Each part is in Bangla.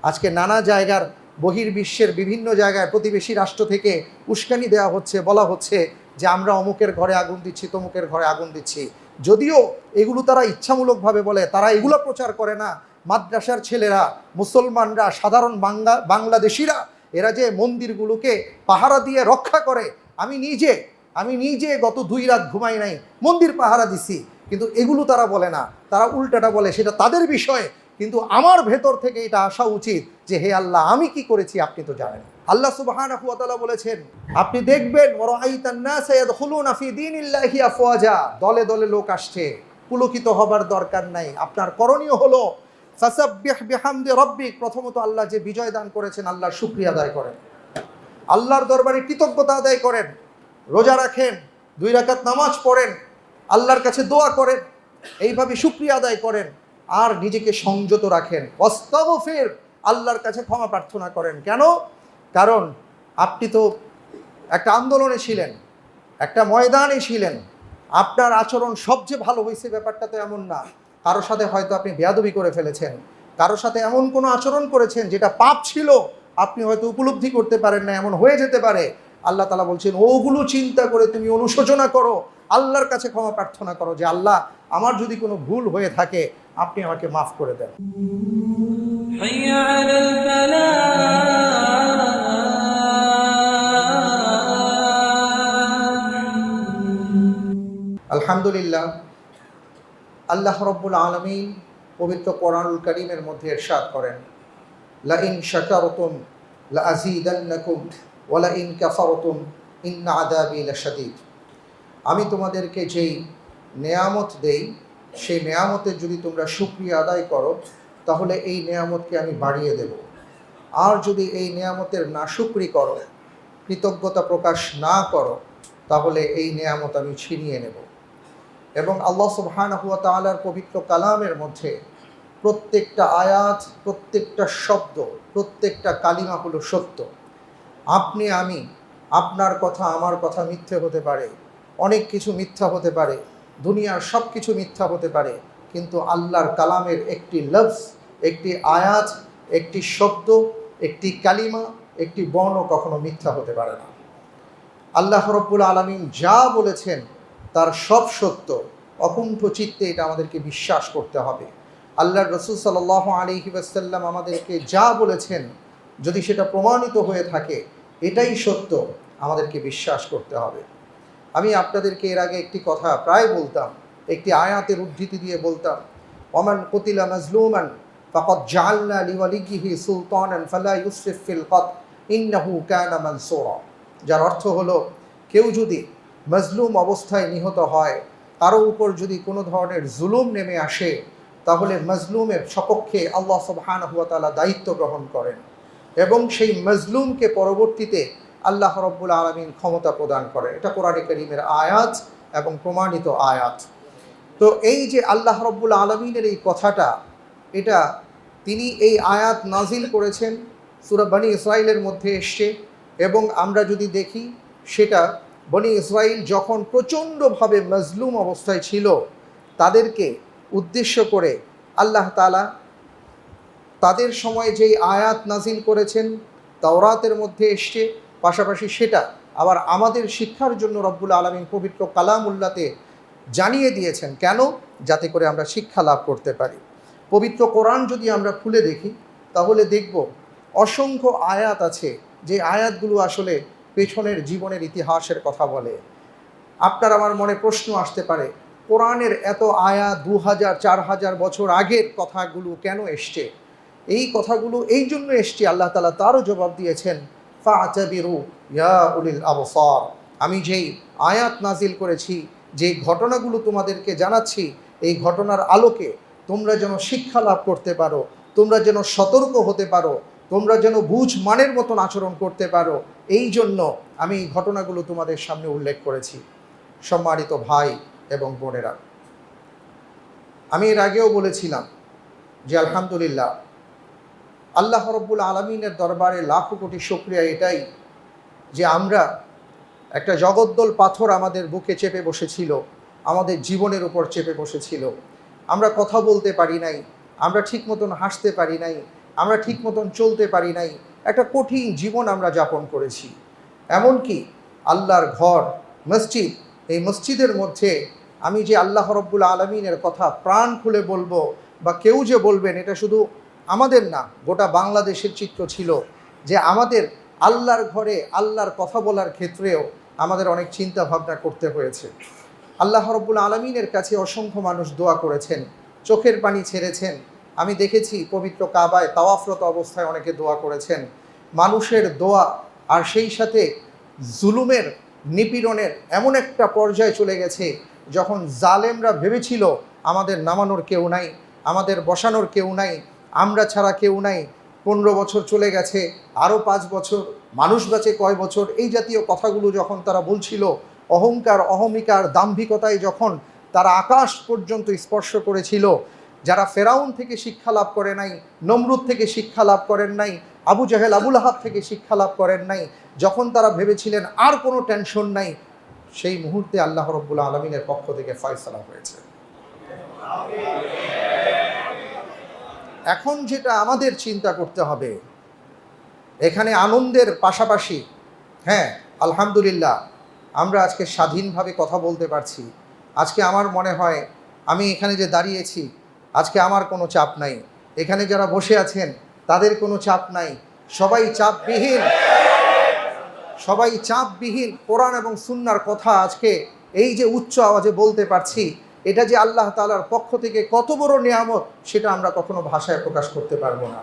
আজকে নানা জায়গার বহির্বিশ্বের বিভিন্ন জায়গায় প্রতিবেশী রাষ্ট্র থেকে উস্কানি দেওয়া হচ্ছে, বলা হচ্ছে যে আমরা অমুকের ঘরে আগুন দিচ্ছি, তমুকের ঘরে আগুন দিচ্ছি। যদিও এগুলো তারা ইচ্ছামূলকভাবে বলে, তারা এগুলো প্রচার করে না। মাদ্রাসার ছেলেরা, মুসলমানরা, সাধারণ বাংলাদেশিরা এরা যে মন্দিরগুলোকে পাহারা দিয়ে রক্ষা করে, আমি নিজে গত 2 রাত ঘুমাই নাই, মন্দির পাহারা দিছি, কিন্তু এগুলো তারা বলে না। তারা উল্টাটা বলে, সেটা তাদের বিষয়। কিন্তু আমার ভেতর থেকে এটা আসা উচিত যে হে আল্লাহ, আমি কি করেছি আপনি তো জানেন। আল্লাহ সুবহানাহু ওয়া তাআলা বলেছেন, আপনি দেখবেন ওয়ারাআইতান নাসা ইয়াদখুলুনা ফি দীনিল্লাহি আফওয়াজা, দলে দলে লোক আসছে। পুলকিত হবার দরকার নাই। আপনার করণীয় হলো ফাসাব্বিহ বিহামদি রাব্বিক, প্রথমত আল্লাহ যে বিজয় দান করেছেন আল্লাহর শুকরিয়া আদায় করেন, আল্লাহর দরবারে কৃতজ্ঞতা আদায় করেন, রোজা রাখেন, 2 রাকাত নামাজ পড়েন, আল্লাহর কাছে দোয়া করেন, এইভাবে শুকরিয়া আদায় করেন, আর নিজেকে সংযত রাখেন। ওয়াস্তাগফির, আল্লাহর কাছে ক্ষমা প্রার্থনা করেন। কেন? কারণ আপনি তো একটা আন্দোলনে ছিলেন, একটা ময়দানে ছিলেন। আপনার আচরণ সবচেয়ে ভালো হয়েছে ব্যাপারটা তো এমন না। কারো সাথে হয়তো আপনি বেয়াদবি করে ফেলেছেন, কারো সাথে এমন কোনো আচরণ করেছেন যেটা পাপ ছিল, আপনি হয়তো উপলব্ধি করতে পারেন না, এমন হয়ে যেতে পারে। আল্লাহ তাআলা বলছেন ওগুলো চিন্তা করে তুমি অনুশোচনা করো, আল্লাহর কাছে ক্ষমা প্রার্থনা করো যে আল্লাহ, আমার যদি কোনো ভুল হয়ে থাকে আপনি আমাকে মাফ করে দেন। আলহামদুলিল্লাহ, আল্লাহ রাব্বুল আলামিন পবিত্র কোরআনুল কারীমের মধ্যে ইরশাদ করেন, লা ইন শাকারতুম লা আযীদান্নাকুম ওয়া লা ইন কাফারতুম ইন্না আযাবি লাশাদীদ। আমি তোমাদেরকে যেই নেয়ামত দেই, সেই নেয়ামতের যদি তোমরা শুকরিয়া আদায় করো তাহলে এই নেয়ামতকে আমি বাড়িয়ে দেব, আর যদি এই নেয়ামতের নাশুকরি করো, কৃতজ্ঞতা প্রকাশ না করো, তাহলে এই নেয়ামত আমি ছিনিয়ে নেব। এবং আল্লাহ সুবহানাহু ওয়া তাআলার পবিত্র কালামের মধ্যে প্রত্যেকটা আয়াত, প্রত্যেকটা শব্দ, প্রত্যেকটা কালিমা হলো সত্য। আপনি, আমি, আপনার কথা, আমার কথা মিথ্যে হতে পারে, অনেক কিছু মিথ্যা হতে পারে, দুনিয়ার সব কিছু মিথ্যা হতে পারে, কিন্তু আল্লাহর কালামের একটি লফজ, একটি আয়াত, একটি শব্দ, একটি কালিমা, একটি বর্ণ কখনো মিথ্যা হতে পারে না। আল্লাহ রাব্বুল আলামিন যা বলেছেন তার সব সত্য। অকুণ্ঠ চিত্তে এটা আমাদেরকে বিশ্বাস করতে হবে। আল্লাহর রাসূল সাল্লাল্লাহু আলাইহি ওয়াসাল্লাম আমাদেরকে যা বলেছেন, যদি সেটা প্রমাণিত হয়ে থাকে এটাই সত্য, আমাদেরকে বিশ্বাস করতে হবে। আমি আপনাদেরকে এর আগে একটি কথা প্রায় বলতাম, একটি আয়াতের উদ্ধৃতি দিয়ে বলতাম, ওমান কুতিলা মাজলুমান ফাকাদ জাআলনা লিওয়ালিয়িহি সুলতানান ফালা ইউসরিফ ফিল কতল ইন্নাহু কানা মানসুরা। যার অর্থ হলো, কেউ যদি মজলুম অবস্থায় নিহত হয়, কারো উপর যদি কোনো ধরনের জুলুম নেমে আসে, তাহলে মজলুমের সপক্ষে আল্লাহ সুবহানাহু ওয়া তাআলা দায়িত্ব গ্রহণ করেন এবং সেই মজলুমকে পরবর্তীতে আল্লাহ রাব্বুল আলামিন ক্ষমতা প্রদান করেন। এটা কোরআনে কারীমের আয়াত এবং প্রমাণিত আয়াত। তো এই যে আল্লাহ রাব্বুল আলামিনের এই কথাটা, এটা তিনি এই আয়াত নাজিল করেছেন, সূরা বনী ইসরাঈলের মধ্যে এসছে। এবং আমরা যদি দেখি, সেটা বনী ইসরাঈল যখন প্রচণ্ডভাবে মজলুম অবস্থায় ছিল, তাদেরকে উদ্দেশ্য করে আল্লাহ তাআলা তাদের সময় যেই আয়াত নাজিল করেছেন তাওরাতের মধ্যে এসছে, পাশাপাশি সেটা আবার আমাদের শিক্ষার জন্য রব্বুল আলামিন পবিত্র কালামুল্লাতে জানিয়ে দিয়েছেন। কেন? যাতে করে আমরা শিক্ষা লাভ করতে পারি। পবিত্র কোরআন যদি আমরা খুলে দেখি, তাহলে দেখব অসংখ্য আয়াত আছে, যে আয়াতগুলো আসলে পেছনের জীবনের ইতিহাসের কথা বলে। আপনার আমার মনে প্রশ্ন আসতে পারে, কোরআনের এত আয়াত 2000 4000 বছর আগের কথাগুলো কেন এসছে? এই কথাগুলো এই জন্য এসছে, আল্লাহ তাআলা তারও জবাব দিয়েছেন, ফা'তাবিরু ইয়া উলিল আবসার। আমি যেই আয়াত নাজিল করেছি, যেই ঘটনাগুলো তোমাদেরকে জানাচ্ছি, এই ঘটনার আলোকে তোমরা যেন শিক্ষা লাভ করতে পারো, তোমরা যেন সতর্ক হতে পারো, তোমরা যেন বুঝ মানের মতন আচরণ করতে পারো, এই জন্য আমি এই ঘটনাগুলো তোমাদের সামনে উল্লেখ করেছি। সম্মানিত ভাই এবং বোনেরা, আমি এর আগেও বলেছিলাম যে আলহামদুলিল্লাহ, আল্লাহ রাব্বুল আলামিনের দরবারে লাখো কোটি শুকরিয়া এটাই যে আমরা একটা জগদ্দল পাথর আমাদের বুকে চেপে বসেছিল, আমাদের জীবনের উপর চেপে বসেছিল। আমরা কথা বলতে পারি নাই, আমরা ঠিক মতন হাসতে পারি নাই, আমরা ঠিক মতন চলতে পারি নাই, একটা কঠিন জীবন আমরা যাপন করেছি। এমনকি আল্লাহর ঘর মসজিদ, এই মসজিদের মধ্যে আমি যে আল্লাহ রব্বুল আলমিনের কথা প্রাণ খুলে বলবো বা কেউ যে বলবেন, এটা শুধু আমাদের না, গোটা বাংলাদেশের চিত্র ছিল যে আমাদের আল্লাহর ঘরে আল্লাহর কথা বলার ক্ষেত্রেও আমাদের অনেক চিন্তা ভাবনা করতে হয়েছে। আল্লাহ রব্বুল আলমিনের কাছে অসংখ্য মানুষ দোয়া করেছেন, চোখের পানি ছেড়েছেন। আমি দেখেছি পবিত্র কাবায় তাওয়াফরত অবস্থায় অনেকে দোয়া করেছেন। মানুষের দোয়া আর সেই সাথে জুলুমের, নিপীড়নের এমন একটা পর্যায়ে চলে গেছে যখন জালেমরা ভেবেছিল আমাদের নামানোর কেউ নাই, আমাদের বসানোর কেউ নাই, আমরা ছাড়া কেউ নাই। 15 বছর চলে গেছে, আরও 5 বছর, মানুষ বাঁচে কয় বছর, এই জাতীয় কথাগুলো যখন তারা বলছিল, অহংকার, অহমিকার, দাম্ভিকতায় যখন তারা আকাশ পর্যন্ত স্পর্শ করেছিল, যারা ফেরাউন থেকে শিক্ষা লাভ করে নাই, নমরুদ থেকে শিক্ষা লাভ করেন নাই, আবু জাহেল, আবুল আহাব থেকে শিক্ষা লাভ করেন নাই, যখন তারা ভেবেছিলেন আর কোনো টেনশন নাই, সেই মুহূর্তে আল্লাহ রব্বুল আলমিনের পক্ষ থেকে ফয়সালা হয়েছে। এখন যেটা আমাদের চিন্তা করতে হবে, এখানে আনন্দের পাশাপাশি, হ্যাঁ আলহামদুলিল্লাহ আমরা আজকে স্বাধীনভাবে কথা বলতে পারছি। আজকে আমার মনে হয় আমি এখানে যে দাঁড়িয়েছি, আজকে আমার কোনো চাপ নাই, এখানে যারা বসে আছেন তাদের কোনো চাপ নাই, সবাই চাপবিহীন কোরআন এবং সুন্নাহর কথা আজকে এই যে উচ্চ আওয়াজে বলতে পারছি, এটা যে আল্লাহ তাআলার পক্ষ থেকে কত বড় নিয়ামত, সেটা আমরা কখনো ভাষায় প্রকাশ করতে পারবো না।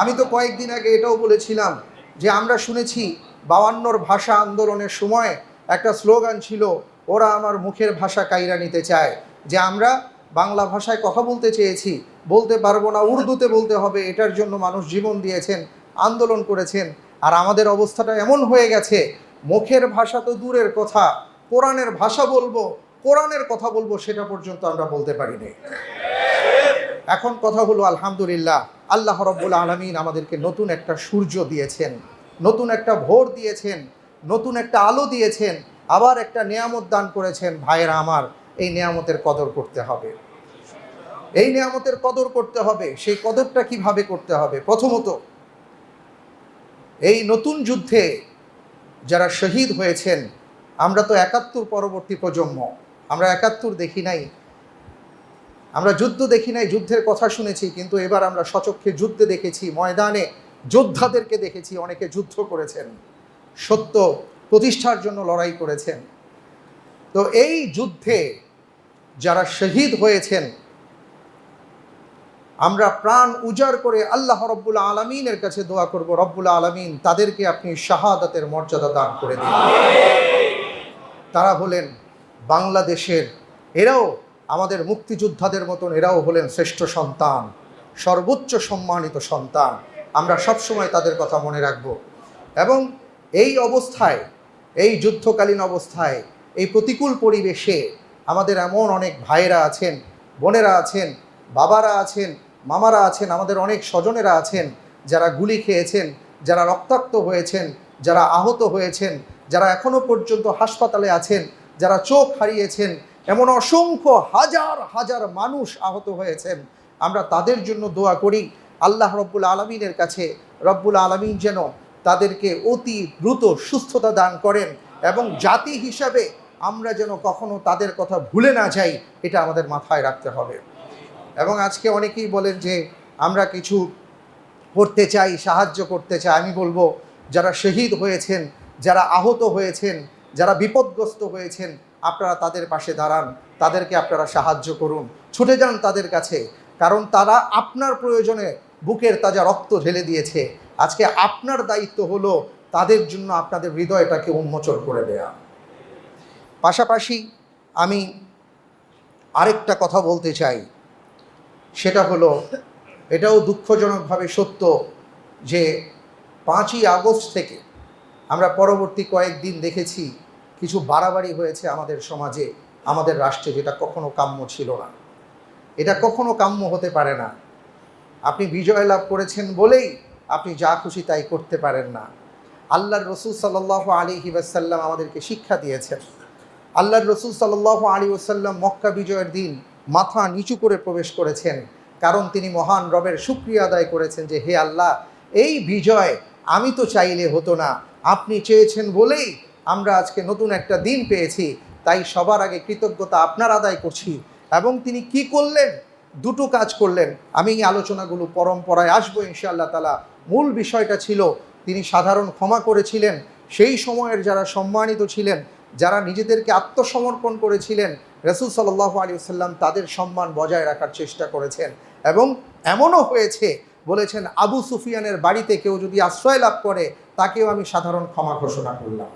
আমি তো কয়েকদিন আগে এটাও বলেছিলাম যে আমরা শুনেছি 52 ভাষা আন্দোলনের সময় একটা স্লোগান ছিল, ওরা আমার মুখের ভাষা কাইরা নিতে চায়, যে আমরা বাংলা ভাষায় কথা বলতে চেয়েছি, বলতে পারবো না, উর্দুতে বলতে হবে। এটার জন্য মানুষ জীবন দিয়েছেন, আন্দোলন করেছেন। আর আমাদের অবস্থাটা এমন হয়ে গেছে, মুখের ভাষা তো দূরের কথা, কোরআনের ভাষা বলবো, কোরআনের কথা বলবো, সেটা পর্যন্ত আমরা বলতে পারিনি। এখন কথা হলো আলহামদুলিল্লাহ, আল্লাহ রব্বুল আলামিন আমাদেরকে নতুন একটা সূর্য দিয়েছেন, নতুন একটা ভোর দিয়েছেন, নতুন একটা আলো দিয়েছেন, আবার একটা নিয়ামত দান করেছেন। ভাইয়েরা আমার, এই নিয়ামতের কদর করতে হবে, এই নিয়ামতের কদর করতে হবে। সেই কদরটা কিভাবে করতে হবে? প্রথমত, এই নতুন যুদ্ধে যারা শহীদ হয়েছেন, আমরা তো 71 পরবর্তী প্রজন্ম, আমরা 71 দেখি নাই, আমরা যুদ্ধ দেখি নাই, যুদ্ধের কথা শুনেছি, কিন্তু এবার আমরা সচক্ষে যুদ্ধে দেখেছি, ময়দানে যোদ্ধাদেরকে দেখেছি, অনেকে যুদ্ধ করেছেন, সত্য প্রতিষ্ঠার জন্য লড়াই করেছেন। তো এই যুদ্ধে যারা শহীদ হয়েছেন, আমরা প্রাণ উজাড় করে আল্লাহ রব্বুল আলামিনের কাছে দোয়া করব, রব্বুল আলামিন তাদেরকে আপনি শাহাদাতের মর্যাদা দান করে দিন। তারা হলেন বাংলাদেশের, এরাও আমাদের মুক্তিযোদ্ধাদের মতন, এরাও হলেন শ্রেষ্ঠ সন্তান, সর্বোচ্চ সম্মানিত সন্তান। আমরা সবসময় তাদের কথা মনে রাখব। এবং এই অবস্থায়, এই যুদ্ধকালীন অবস্থায়, এই প্রতিকূল পরিবেশে আমাদের এমন অনেক ভাইয়েরা আছেন, বোনেরা আছেন, বাবারা আছেন, মামারা আছেন, আমাদের অনেক স্বজনেরা আছেন যারা গুলি খেয়েছেন, যারা রক্তাক্ত হয়েছেন, যারা আহত হয়েছেন, যারা এখনও পর্যন্ত হাসপাতালে আছেন, যারা চোখ হারিয়েছেন, এমন অসংখ্য হাজার হাজার মানুষ আহত হয়েছেন। আমরা তাদের জন্য দোয়া করি আল্লাহ রব্বুল আলমিনের কাছে, রব্বুল আলমিন যেন তাদেরকে অতি দ্রুত সুস্থতা দান করেন, এবং জাতি হিসাবে আমরা যেন কখনো তাদের কথা ভুলে না যাই, এটা আমাদের মাথায় রাখতে হবে। এবং আজকে অনেকেই বলেন যে আমরা কিছু করতে চাই, সাহায্য করতে চাই। আমি বলবো, যারা শহীদ হয়েছেন, যারা আহত হয়েছেন, যারা বিপদগ্রস্ত হয়েছেন, আপনারা তাদের পাশে দাঁড়ান, তাদেরকে আপনারা সাহায্য করুন, ছুটে যান তাদের কাছে, কারণ তারা আপনার প্রয়োজনে বুকের তাজা রক্ত ঢেলে দিয়েছে। আজকে আপনার দায়িত্ব হলো তাদের জন্য আপনাদের হৃদয়টাকে উন্মোচন করে দেয়া। পাশাপাশি আমি আরেকটা কথা বলতে চাই, সেটা হলো, এটাও দুঃখজনকভাবে সত্য যে 5ই আগস্ট থেকে আমরা পরবর্তী কয়েকদিন দেখেছি কিছু বাড়াবাড়ি হয়েছে আমাদের সমাজে, আমাদের রাষ্ট্রে, যেটা কখনো কাম্য ছিল না। এটা কখনো কাম্য হতে পারে না। আপনি বিজয় লাভ করেছেন বলেই আপনি যা খুশি তাই করতে পারেন না। আল্লাহর রসুল সাল্লাল্লাহু আলাইহি ওয়াসাল্লাম আমাদেরকে শিক্ষা দিয়েছেন। আল্লাহর রসুল সাল্লাল্লাহু আলাইহি ওয়াসাল্লাম মক্কা বিজয়ের দিন মাথা নিচু করে প্রবেশ করেছেন। কারণ তিনি মহান রবের শুকরিয়া আদায় করেছেন যে হে আল্লাহ, এই বিজয় আমি তো চাইলে হতো না, আপনি চেয়েছেন বলেই আমরা আজকে নতুন একটা দিন পেয়েছি, তাই সবার আগে কৃতজ্ঞতা আপনার আদায় করছি। এবং তিনি কি করলেন? দুটো কাজ করলেন। আমি এই আলোচনাগুলো পরম্পরায় আসবো ইনশাআল্লাহ তাআলা। মূল বিষয়টা ছিল তিনি সাধারণ ক্ষমা করেছিলেন। সেই সময়ের যারা সম্মানিত ছিলেন, যারা নিজেদেরকে আত্মসমর্পণ করেছিলেন, রাসূল সাল্লাল্লাহু আলাইহি ওয়াসাল্লাম তাদের সম্মান বজায় রাখার চেষ্টা করেছেন। এবং এমনও হয়েছে, বলেছেন আবু সুফিয়ানের বাড়িতে কেউ যদি আশ্রয় লাভ করে তাকেও আমি সাধারণ ক্ষমা ঘোষণা করলাম।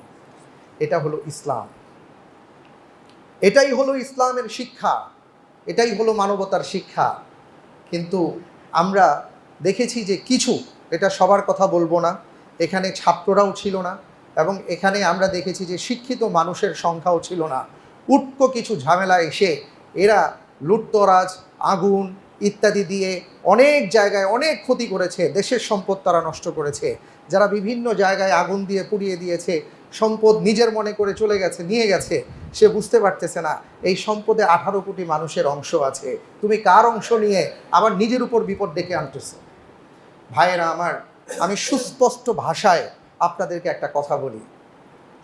এটা হলো ইসলাম, এটাই হলো ইসলামের শিক্ষা, এটাই হলো মানবতার শিক্ষা। কিন্তু আমরা দেখেছি যে কিছু, এটা সবার কথা বলবো না, এখানে ছাত্ররাও ছিল না এবং এখানে আমরা দেখেছি যে শিক্ষিত মানুষের সংখ্যাও ছিল না। উটকো কিছু ঝামেলা এসে এরা লুটতরাজ, আগুন ইত্যাদি দিয়ে অনেক জায়গায় অনেক ক্ষতি করেছে, দেশের সম্পদ তারা নষ্ট করেছে। যারা বিভিন্ন জায়গায় আগুন দিয়ে পুড়িয়ে দিয়েছে, সম্পদ নিজের মনে করে চলে গেছে, নিয়ে গেছে, সে বুঝতে পারতেছে না এই সম্পদে 18 কোটি মানুষের অংশ আছে। তুমি কার অংশ নিয়ে আবার নিজের উপর বিপদ ডেকে আনতেছো? ভাইয়েরা আমার, আমি সুস্পষ্ট ভাষায় আপনাদেরকে একটা কথা বলি,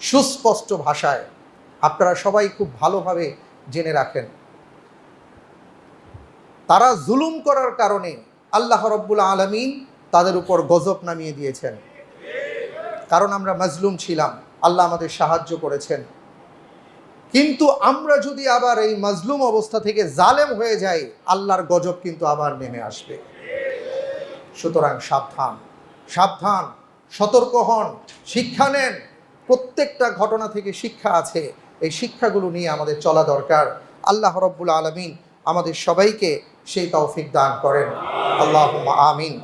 সুস্পষ্ট ভাষায় আপনারা সবাই খুব ভালোভাবে জেনে রাখেন। তারা জুলুম করার কারণে আল্লাহ রাব্বুল আলামিন তাদের উপর গজব নামিয়ে দিয়েছেন। কারণ আমরা মাজলুম ছিলাম, আল্লাহ আমাদের সাহায্য করেছেন। কিন্তু আমরা যদি আবার এই মাজলুম অবস্থা থেকে জালেম হয়ে যাই, আল্লাহর গজব কিন্তু আবার নেমে আসবে। সুতরাং সাবধান, সাবধান, সতর্ক হন, শিক্ষা নেন। প্রত্যেকটা ঘটনা থেকে শিক্ষা আছে, এই শিক্ষাগুলো নিয়ে আমাদের চলা দরকার। আল্লাহ রাব্বুল আলামিন আমাদের সবাইকে সেই তৌফিক দান করেন, আল্লাহুম্মা আমিন।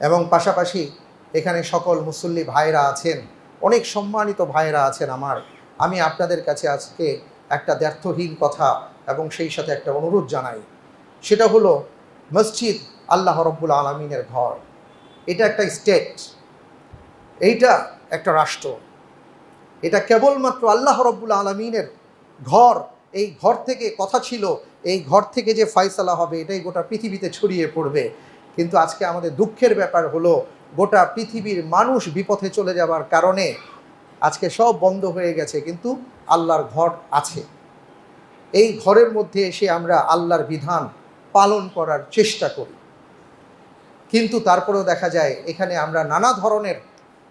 এবং পাশাপাশি এখানে সকল মুসল্লি ভাইরা আছেন, অনেক সম্মানিত ভাইরা আছেন আমার। আমি আপনাদের কাছে আজকে একটা দ্ব্যর্থহীন কথা এবং সেই সাথে একটা অনুরোধ জানাই। সেটা হলো মসজিদ আল্লাহ রাব্বুল আলামিনের ঘর, এটা একটা স্টেট, এইটা একটা রাষ্ট্র, এটা কেবলমাত্র আল্লাহ রাব্বুল আলামিনের ঘর। এই ঘর থেকে কথা ছিল, এই ঘর থেকে যে ফয়সালা হবে এটাই গোটা পৃথিবীতে ছড়িয়ে পড়বে। কিন্তু আজকে আমাদের দুঃখের ব্যাপার হলো গোটা পৃথিবীর মানুষ বিপথে চলে যাবার কারণে আজকে সব বন্ধ হয়ে গেছে, কিন্তু আল্লাহর ঘর আছে। এই ঘরের মধ্যে এসে আমরা আল্লাহর বিধান পালন করার চেষ্টা করি, কিন্তু তারপরেও দেখা যায় এখানে আমরা নানা ধরনের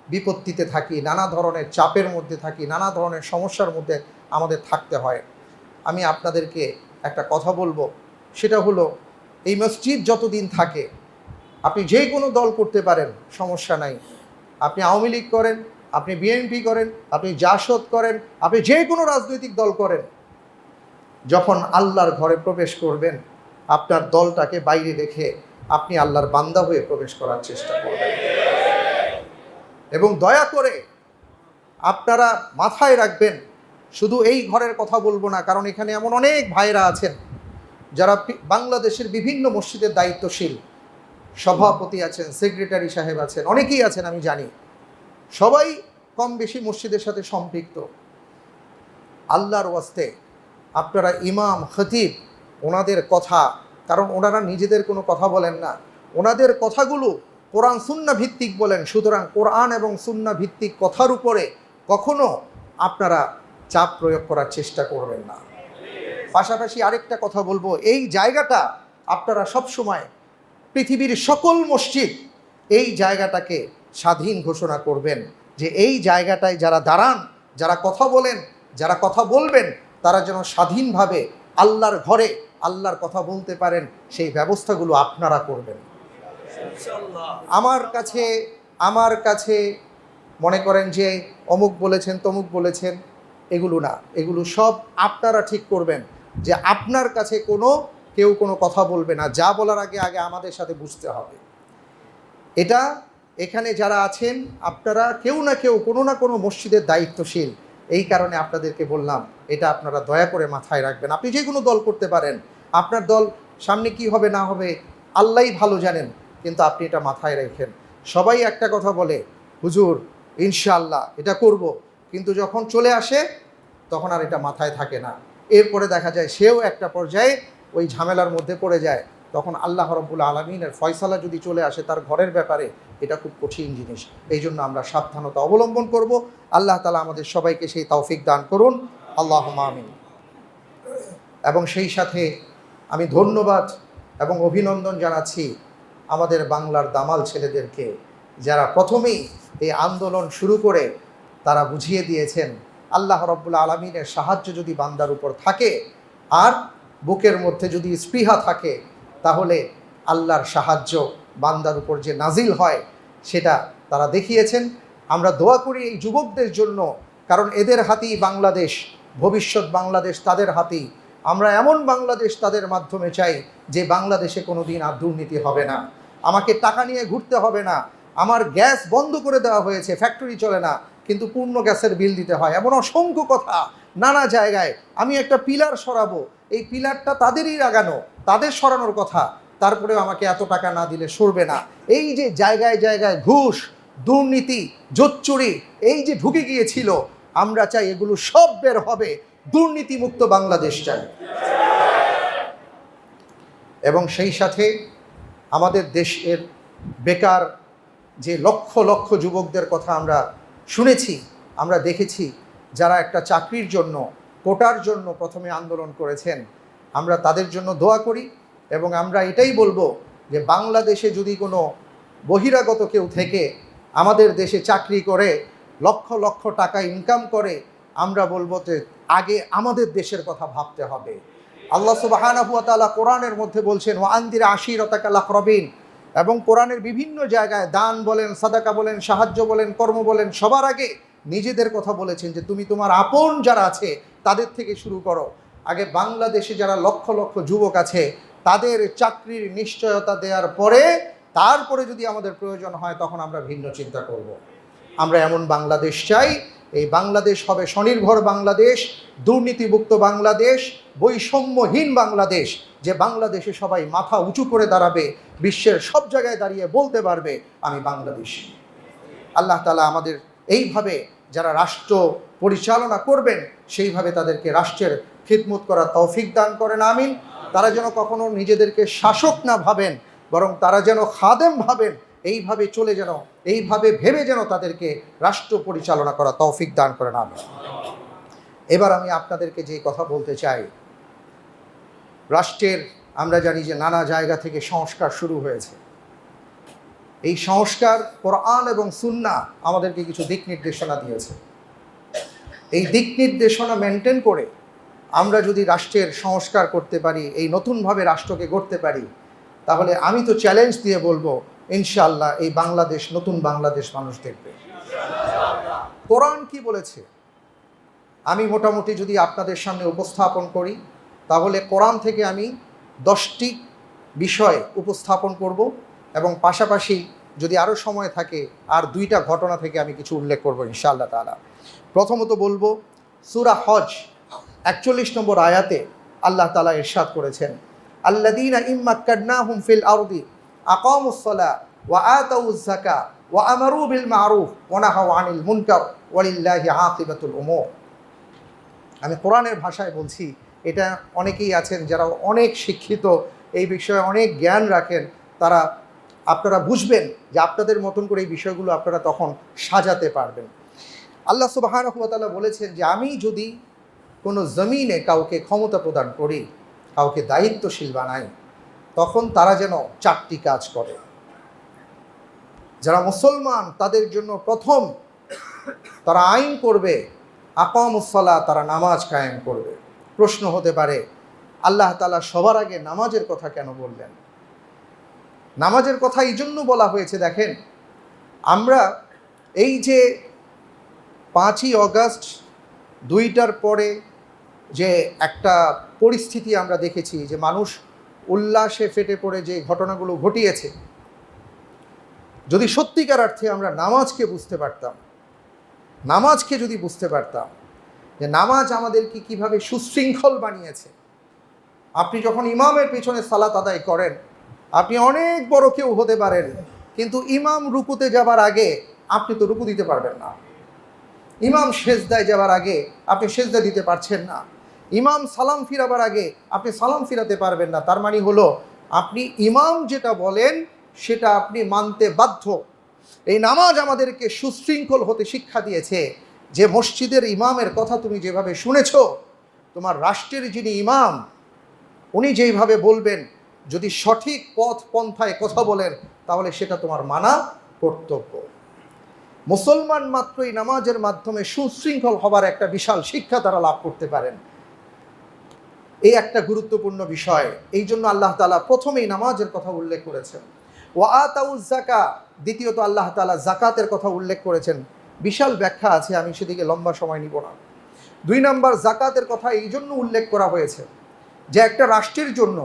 বিপত্তিতে থাকি, নানা ধরনের চাপের মধ্যে থাকি, নানা ধরনের সমস্যার মধ্যে আমাদের থাকতে হয়। আমি আপনাদেরকে একটা কথা বলবো, সেটা হলো এই মসজিদ যতদিন থাকে আপনি যে কোনো দল করতে পারেন, সমস্যা নাই। আপনি আওয়ামী লীগ করেন, আপনি বিএনপি করেন, আপনি জাসদ করেন, আপনি যে কোনো রাজনৈতিক দল করেন, যখন আল্লাহর ঘরে প্রবেশ করবেন আপনার দলটাকে বাইরে রেখে আপনি আল্লাহর বান্দা হয়ে প্রবেশ করার চেষ্টা করবেন। এবং দয়া করে আপনারা মাথায় রাখবেন, শুধু এই ঘরের কথা বলবো না, কারণ এখানে এমন অনেক ভাইরা আছেন যারা বাংলাদেশের বিভিন্ন মসজিদের দায়িত্বশীল, সভাপতি আছেন, সেক্রেটারি সাহেব আছেন, অনেকেই আছেন, আমি জানি সবাই কম বেশি মসজিদের সাথে সম্পৃক্ত। আল্লাহর ওয়াস্তে আপনারা ইমাম, খতিব, ওনাদের কথা, কারণ ওনারা নিজেদের কোনো কথা বলেন না, ওনাদের কথাগুলো কোরআন সুন্নাহ ভিত্তিক বলেন। সুতরাং কোরআন এবং সুন্নাহ ভিত্তিক কথার উপরে কখনো আপনারা চাপ প্রয়োগ করার চেষ্টা করবেন না। পাশাপাশি আরেকটা কথা বলবো, এই জায়গাটা আপনারা সব সময় পৃথিবীর সকল মসজিদ এই জায়গাটাকে স্বাধীন ঘোষণা করবেন, যে এই জায়গাটায় যারা দাঁড়ান, যারা কথা বলেন, যারা কথা বলবেন, তারা যেন স্বাধীনভাবে আল্লাহর ঘরে আল্লাহর কথা বলতে পারেন, সেই ব্যবস্থাগুলো আপনারা করবেন। আমার কাছে মনে করেন যে অমুক বলেছেন, তমুক বলেছেন, এগুলো না, এগুলো সব আপনারা ঠিক করবেন যে আপনার কাছে কেউ কোনো কথা বলবে না। যা বলার আগে আমাদের সাথে বুঝতে হবে। এটা এখানে যারা আছেন আপনারা কেউ না কেউ কোনো না কোনো মসজিদের দায়িত্বশীল, এই কারণে আপনাদেরকে বললাম, এটা আপনারা দয়া করে মাথায় রাখবেন। আপনি যে কোনো দল করতে পারেন, আপনার দল সামনে কি হবে না হবে আল্লাহই ভালো জানেন, কিন্তু আপনি এটা মাথায় রাখেন। সবাই একটা কথা বলে, হুজুর ইনশাআল্লাহ এটা করব, কিন্তু যখন চলে আসে তখন আর এটা মাথায় থাকে না। এরপরে দেখা যায় সেও একটা পর্যায়ে ওই ঝামেলার মধ্যে পড়ে যায়, তখন আল্লাহ রব্বুল আলমিনের ফয়সালা যদি চলে আসে তার ঘরের ব্যাপারে, এটা খুব কঠিন জিনিস। এই জন্য আমরা সাবধানতা অবলম্বন করব। আল্লাহ তাআলা আমাদের সবাইকে সেই তৌফিক দান করুন, আল্লাহুম্মা আমিন। এবং সেই সাথে আমি ধন্যবাদ এবং অভিনন্দন জানাচ্ছি আমাদের বাংলার দামাল ছেলেদেরকে, যারা প্রথমেই এই আন্দোলন শুরু করে তারা বুঝিয়ে দিয়েছেন আল্লাহ রব্বুল আলমিনের সাহায্য যদি বান্দার উপর থাকে আর বুকের মধ্যে যদি স্পৃহা থাকে, তাহলে আল্লাহর সাহায্য বান্দার উপর যে নাজিল হয় সেটা তারা দেখিয়েছেন। আমরা দোয়া করি এই যুবকদের জন্য, কারণ এদের হাতেই বাংলাদেশ, ভবিষ্যৎ বাংলাদেশ তাদের হাতেই। আমরা এমন বাংলাদেশ তাদের মাধ্যমে চাই যে বাংলাদেশে কোনো দিন আর দুর্নীতি হবে না, আমাকে টাকা নিয়ে ঘুরতে হবে না, আমার গ্যাস বন্ধ করে দেওয়া হয়েছে, ফ্যাক্টরি চলে না, কিন্তু পূর্ণ গ্যাসের বিল দিতে হয়, এমন অসংখ্য কথা নানা জায়গায়। আমি একটা পিলার সরাবো, এই পিলারটা তাদেরই লাগানো, তাদের সরানোর কথা, তারপরেও আমাকে এত টাকা না দিলে সরবে না। এই যে জায়গায় জায়গায় ঘুষ, দুর্নীতি, জোচ্চুরি এই যে ঢুকে গিয়েছিল, আমরা চাই এগুলো সব বের হবে, দুর্নীতিমুক্ত বাংলাদেশ চাই। এবং সেই সাথে আমাদের দেশের বেকার যে লক্ষ লক্ষ যুবকদের কথা আমরা শুনেছি, আমরা দেখেছি, যারা একটা চাকরির জন্য, কোটার জন্য প্রথমে আন্দোলন করেছেন, আমরা তাদের জন্য দোয়া করি। এবং আমরা এটাই বলবো যে বাংলাদেশে যদি কোনো বহিরাগত কেউ থেকে আমাদের দেশে চাকরি করে লক্ষ লক্ষ টাকা ইনকাম করে, আমরা বলবো যে আগে আমাদের দেশের কথা ভাবতে হবে। আল্লাহ সুবহানাহু ওয়া তাআলা কোরআনের মধ্যে বলছেন ওয়া আনদির আশিরাতাকাল আকরাবিন, এবং কোরআনের বিভিন্ন জায়গায় দান বলেন, সাদাকা বলেন, সাহায্য বলেন, কর্ম বলেন, সবার আগে নিজেদের কথা বলেছেন যে তুমি তোমার আপন যারা আছে তাদের থেকে শুরু করো। আগে বাংলাদেশে যারা লক্ষ লক্ষ যুবক আছে তাদের চাকরির নিশ্চয়তা দেওয়ার পরে, তারপরে যদি আমাদের প্রয়োজন হয় তখন আমরা ভিন্ন চিন্তা করব। আমরা এমন বাংলাদেশ চাই, এই বাংলাদেশ হবে স্বনির্ভর বাংলাদেশ, দুর্নীতিমুক্ত বাংলাদেশ, বৈষম্যহীন বাংলাদেশ, যে বাংলাদেশে সবাই মাথা উঁচু করে দাঁড়াবে, বিশ্বের সব জায়গায় দাঁড়িয়ে বলতে পারবে আমি বাংলাদেশী। আল্লাহ তাআলা আমাদের এইভাবে যারা রাষ্ট্র পরিচালনা করবেন সেইভাবে তাদেরকে রাষ্ট্রের খিদমত করার তৌফিক দান করেন, আমিন। তারা যেন কখনো নিজেদেরকে শাসক না ভাবেন, বরং তারা যেন খাদেম ভাবেন, এইভাবে চলে যেন, এইভাবে ভেবে যেন তাদেরকে রাষ্ট্র পরিচালনা করা তৌফিক দান করেন, আমিন। এবার আমি আপনাদেরকে যে কথা বলতে চাই, রাষ্ট্রের আমরা জানি যে নানা জায়গা থেকে সংস্কার শুরু হয়েছে। এই সংস্কার কোরআন এবং সুন্নাহ আমাদেরকে কিছু দিক নির্দেশনা দিয়েছে। এই দিক নির্দেশনা মেনটেন করে আমরা যদি রাষ্ট্রের সংস্কার করতে পারি, এই নতুনভাবে রাষ্ট্রকে গড়তে পারি, তাহলে আমি তো চ্যালেঞ্জ দিয়ে বলবো ইনশাআল্লাহ এই বাংলাদেশ নতুন বাংলাদেশ মানুষ দেখবে। কোরআন কি বলেছে আমি মোটামুটি যদি আপনাদের সামনে উপস্থাপন করি, তাহলে কোরআন থেকে আমি 10টি বিষয় উপস্থাপন করব, এবং পাশাপাশি যদি আরও সময় থাকে আর 2টা ঘটনা থেকে আমি কিছু উল্লেখ করব ইনশাআল্লাহ তাআলা। প্রথমত বলবো সূরা হজ 41 নম্বর আয়াতে আল্লাহ তাআলা ইরশাদ করেছেন, আল্লাযীনা ইম্মাক্কানাহুম ফিল আরদি আকামুস সালাহ ওয়া আতাউয যাকাহ ওয়া আমারু বিল মা'রুফ ওয়া নাহাউ আনিল মুনকার ওয়ালিল্লাহি আকিবাতুল উমুর। আমি কোরআনের ভাষায় বলছি, এটা অনেকেই আছেন যারা অনেক শিক্ষিত, এই বিষয়ে অনেক জ্ঞান রাখেন, তারা আপনারা বুঝবেন যে আপনাদের মতন করে এই বিষয়গুলো আপনারা তখন সাজাতে পারবেন। আল্লাহ সুবহানাহু ওয়া তাআলা বলেছেন যে আমি যদি কোনো জমিনে কাউকে ক্ষমতা প্রদান করি, কাউকে দায়িত্বশীল বানাই, তখন তারা যেন 4টি কাজ করে। যারা মুসলমান তাদের জন্য প্রথম তারা আইন করবে, আকামুস সালাহ, তারা নামাজ কায়েম করবে। প্রশ্ন হতে পারে আল্লাহ তাআলা সবার আগে নামাজের কথা কেন বললেন? নামাজের কথা এই জন্য বলা হয়েছে, দেখেন আমরা এই যে 5ই আগস্ট 2টার পরে যে একটা পরিস্থিতি আমরা দেখেছি, যে মানুষ উল্লাসে ফেটে পড়ে যে ঘটনাগুলো ঘটিয়েছে, যদি সত্যিকার অর্থে আমরা নামাজকে বুঝতে পারতাম, নামাজকে যদি বুঝতে পারতাম যে নামাজ আমাদেরকে কিভাবে সুশৃঙ্খল বানিয়েছে। আপনি যখন ইমামের পেছনে সালাত আদায় করেন, আপনি অনেক বড় কেউ হতে পারেন, কিন্তু ইমাম রুকুতে যাবার আগে আপনি তো রুকু দিতে পারবেন না। ইমাম সেজদায় যাবার আগে আপনি সেজদা দিতে পারছেন না। ইমাম সালাম ফিরাবার আগে আপনি সালাম ফিরাতে পারবেন না। তার মানে হলো আপনি ইমাম যেটা বলেন সেটা আপনি মানতে বাধ্য। এই নামাজ আমাদেরকে সুশৃঙ্খল হতে শিক্ষা দিয়েছে যে মসজিদের ইমামের কথা তুমি যেভাবে শুনেছ, তোমার রাষ্ট্রের যিনি ইমাম উনি যেইভাবে বলবেন, যদি সঠিক পথ পন্থায় কথা বলেন তাহলে সেটা তোমার মানা কর্তব্য। মুসলমান মাত্রই নামাজের মাধ্যমে সুশৃঙ্খল হবার একটা বিশাল শিক্ষা তারা লাভ করতে পারেন। এই একটা গুরুত্বপূর্ণ বিষয়। এই জন্য আল্লাহ তাআলা প্রথমেই নামাজের কথা উল্লেখ করেছেন। ওয়া আতাউজ যাকা, দ্বিতীয়ত আল্লাহ তাআলা যাকাতের কথা উল্লেখ করেছেন। বিশাল ব্যাখ্যা আছে, আমি সেদিকে লম্বা সময় নিব না। 2 নম্বর, যাকাতের কথা এই জন্য উল্লেখ করা হয়েছে যে একটা রাষ্ট্রের জন্য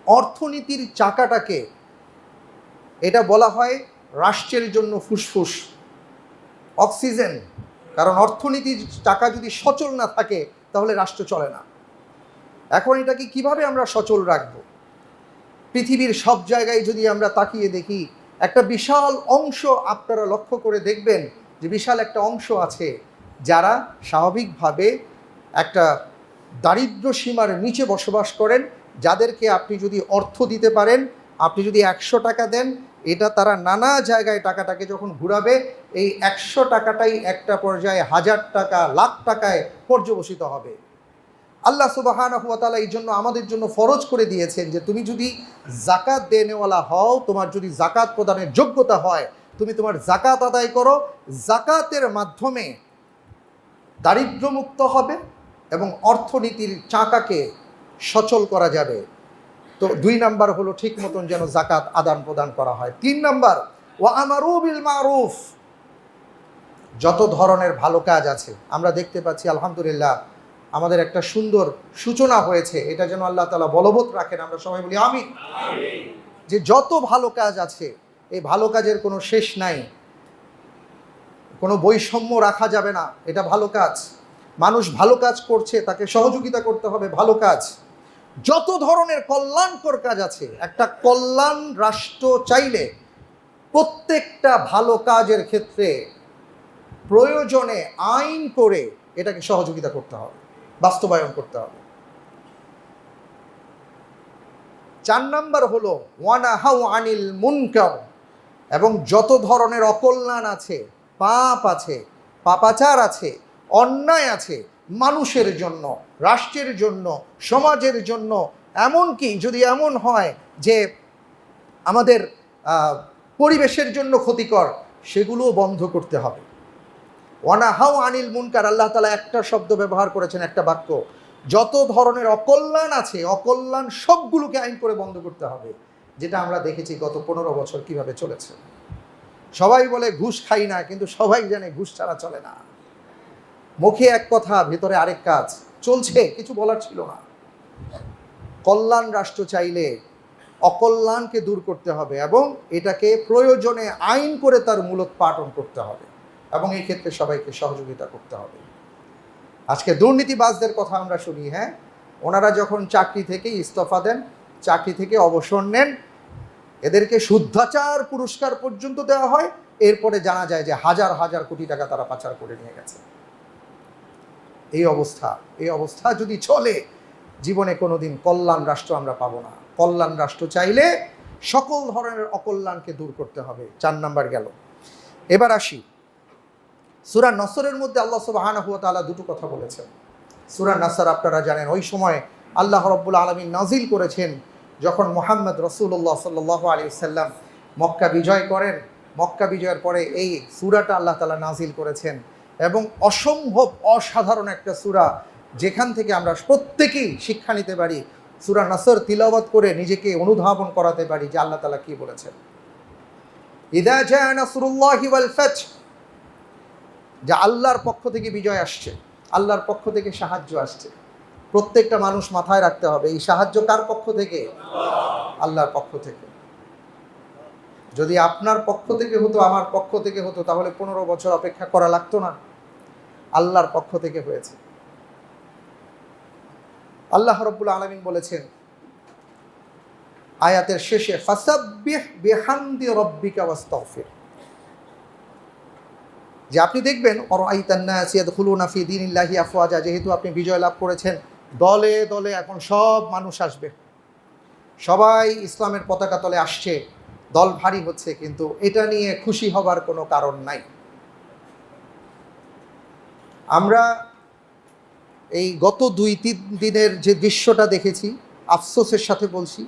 অর্থনীতির চাকাটাকে, এটা বলা হয় রাষ্ট্রের জন্য ফুসফুস, অক্সিজেন। কারণ অর্থনীতির চাকা যদি সচল না থাকে তাহলে রাষ্ট্র চলে না। এখন এটাকে কিভাবে আমরা সচল রাখব? পৃথিবীর সব জায়গায় যদি আমরা তাকিয়ে দেখি, একটা বিশাল অংশ আপনারা লক্ষ্য করে দেখবেন যে বিশাল একটা অংশ আছে যারা স্বাভাবিকভাবে একটা দারিদ্র সীমার নিচে বসবাস করেন, যাদেরকে আপনি যদি অর্থ দিতে পারেন, আপনি যদি 100 টাকা দেন, এটা তারা নানা জায়গায় টাকাটাকে যখন ঘুরাবে, এই 100 টাকাটাই একটা পর্যায়ে 1000 টাকা, লাখ টাকায় পর্যবসিত হবে। আল্লাহ সুবহানাহু ওয়া তাআলা এই জন্য আমাদের জন্য ফরজ করে দিয়েছেন যে তুমি যদি যাকাত দেনেওয়ালা হও, তোমার যদি যাকাত প্রদানের যোগ্যতা হয়, তুমি তোমার যাকাত আদায় করো। যাকাতের মাধ্যমে দারিদ্র্যমুক্ত হবে এবং অর্থনীতির চাকাকে সচল করা যাবে। তো 2 নাম্বার হলো ঠিক মতন যেন যাকাত আদান প্রদান করা হয়। 3 নাম্বার, ওয়া আমারু বিল মারুফ, যত ধরনের ভালো কাজ আছে আমরা দেখতে পাচ্ছি আলহামদুলিল্লাহ আমাদের একটা সুন্দর সূচনা হয়েছে, এটা যেন আল্লাহ তাআলা বলবৎ রাখেন। আমরা সবাই বলি আমিন। যে যত ভালো কাজ আছে, এই ভালো কাজের কোনো শেষ নাই, কোনো বৈষম্য রাখা যাবে না। এটা ভালো কাজ, মানুষ ভালো কাজ করছে তাকে সহযোগিতা করতে হবে, ভালো কাজ। যত ধরনের কল্যাণকর কাজ আছে, একটা কল্যাণ রাষ্ট্র চাইলে প্রত্যেকটা ভালো কাজের ক্ষেত্রে প্রয়োজনে আইন করে এটাকে সহযোগিতা করতে হবে, বাস্তবায়ন করতে হবে। 4 নাম্বার হলো ওয়ানাহাউ আনিল মুনকার, এবং যত ধরনের অকল্যাণ আছে, পাপ আছে, পাপাচার আছে, অন্যায় আছে, মানুষের জন্য, রাষ্ট্রের জন্য, সমাজের জন্য, এমনকি যদি এমন হয় যে আমাদের পরিবেশের জন্য ক্ষতিকর, সেগুলোও বন্ধ করতে হবে। ওয়ানাহাউ আনিল মুনকার, আল্লাহ তাআলা একটা শব্দ ব্যবহার করেছেন, একটা বাক্য। যত ধরনের অকল্যাণ আছে, অকল্যাণ সবগুলোকে আইন করে বন্ধ করতে হবে। যেটা আমরা দেখেছি গত 15 বছর কিভাবে চলেছে। সবাই বলে ঘুষ খাই না, কিন্তু সবাই জানে ঘুষ ছাড়া চলে না। মুখে এক কথা, ভেতরে আরেক কাজ চলছে, কিছু বলার ছিল না। কল্যাণ রাষ্ট্র চাইলে অকল্যাণকে দূর করতে হবে এবং এটাকে প্রয়োজনে আইন করে তার মূলোৎপাটন করতে হবে, এবং এই ক্ষেত্রে সবাইকে সহযোগিতা করতে হবে। আজকে দুর্নীতিবাজদের কথা আমরা শুনি, হ্যাঁ, ওনারা যখন চাকরি থেকে ইস্তফা দেন, চাকরি থেকে অবসর নেন, এদেরকে শুদ্ধাচার পুরস্কার পর্যন্ত দেওয়া হয়। এরপরে জানা যায় যে হাজার হাজার কোটি টাকা তারা পাচার করে নিয়ে গেছে। এই অবস্থা যদি চলে, জীবনে কোনোদিন কল্যাণ রাষ্ট্র আমরা পাবো না। কল্যাণ রাষ্ট্র চাইলে সকল ধরনের অকল্যাণকে দূর করতে হবে। 4 নাম্বার গেল। এবার আসি সূরা নসরের মধ্যে আল্লাহ সুবহানাহু ওয়া তাআলা 2টো কথা বলেছেন। সূরা নসর আপনারা জানেন, ওই সময় আল্লাহ রাব্বুল আলামিন নাজিল করেছেন যখন মুহাম্মদ রাসূলুল্লাহ সাল্লাল্লাহু আলাইহি ওয়াসাল্লাম মক্কা বিজয় করেন। মক্কা বিজয়ের পরে এই সূরাটা আল্লাহ তাআলা নাজিল করেছেন, এবং অসম্ভব অসাধারণ একটা সূরা, যেখান থেকে আমরা প্রত্যেকেই শিক্ষা নিতে পারি। সূরা নসর তিলাওয়াত করে নিজেকে অনুধাবন করাতে পারি যে আল্লাহ তাআলা কি বলেছেন। ইযা জাআ নাসরুল্লাহি ওয়াল ফাth, যে আল্লাহর পক্ষ থেকে বিজয় আসছে, আল্লাহর পক্ষ থেকে সাহায্য আসছে। প্রত্যেকটা মানুষ মাথায় রাখতে হবে, এই সাহায্য কার পক্ষ থেকে? আল্লাহর পক্ষ থেকে। যদি আপনার পক্ষ থেকে হতো, আমার পক্ষ থেকে হতো, তাহলে 15 বছর অপেক্ষা করা লাগতো না। আল্লাহর পক্ষ থেকে হয়েছে। আল্লাহ রাব্বুল আলামিন বলেছেন আয়াতের শেষে, ফাসাব্বিহ বিহামদি রাব্বিকা ওয়াস্তাগফির, যে আপনি দেখবেন অরাইতান নাস ইয়াদখুলুনা ফি দীনিল্লাহি আফওয়াজা, যেহেতু আপনি বিজয় লাভ করেছেন, দলে দলে এখন সব মানুষ আসবে। সবাই ইসলামের পতাকা তলে আসছে, দল ভারী হচ্ছে, কিন্তু এটা নিয়ে খুশি হবার কোনো কারণ নাই। আমরা এই গত 2-3 দিনের যে দৃশ্যটা দেখেছি, আফসোসের সাথে বলছি,